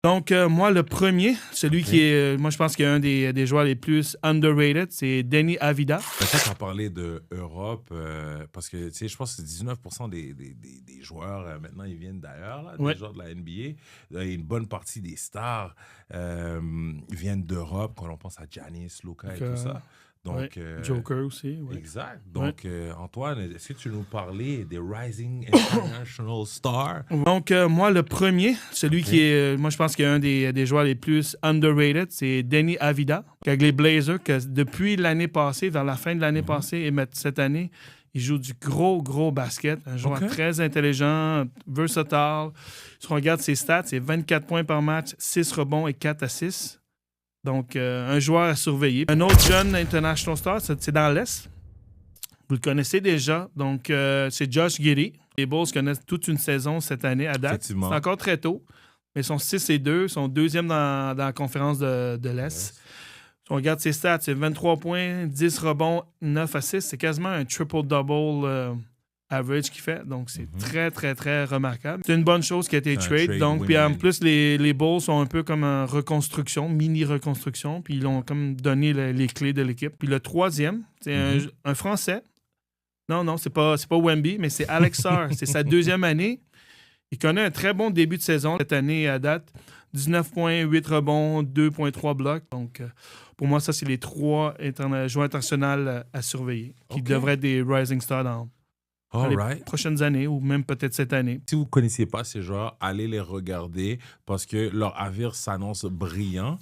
Donc, moi, le premier, celui qui est, moi, je pense qu'il est un des joueurs les plus underrated, c'est Deni Avdija. Peut-être en parler de Europe, parce que, tu sais, je pense que 19% des joueurs, maintenant, ils viennent d'ailleurs, là, Ouais. des joueurs de la NBA. Une bonne partie des stars viennent d'Europe, quand on pense à Giannis, Luka et tout ça. Donc, Joker aussi. Ouais. Exact. Donc, Antoine, est-ce que tu veux nous parler des Rising International Stars? Donc, moi, le premier, celui qui est, moi, je pense qu'il est un des joueurs les plus underrated, c'est Deni Avdija, avec les Blazers, que depuis l'année passée, vers la fin de l'année passée et cette année, il joue du gros basket. Un joueur très intelligent, versatile. Si on regarde ses stats, c'est 24 points par match, 6 rebonds et 4 assists. Donc, un joueur à surveiller. Un autre jeune international star, c'est dans l'Est. Vous le connaissez déjà. Donc, c'est Josh Giddey. Les Bulls connaissent toute une saison cette année à date. C'est encore très tôt. Mais ils sont 6-2. Ils sont deuxième dans la conférence de l'Est. Si on regarde ses stats, c'est 23 points, 10 rebonds, 9 assists. C'est quasiment un triple-double average qu'il fait. Donc, c'est très remarquable. C'est une bonne chose qui a été trade. Donc, puis en plus, les Bulls sont un peu comme en reconstruction, mini-reconstruction. Puis ils ont comme donné les clés de l'équipe. Puis le troisième, c'est un Français. Non, c'est pas Wemby, mais c'est Alex Sarr. C'est sa deuxième année. Il connaît un très bon début de saison cette année à date. 19 points, 8 rebonds, 2,3 blocs. Donc, pour moi, ça, c'est les trois joueurs internationaux à surveiller qui devraient être des rising stars dans les prochaines années ou même peut-être cette année. Si vous ne connaissez pas ces joueurs, allez les regarder parce que leur avenir s'annonce brillant.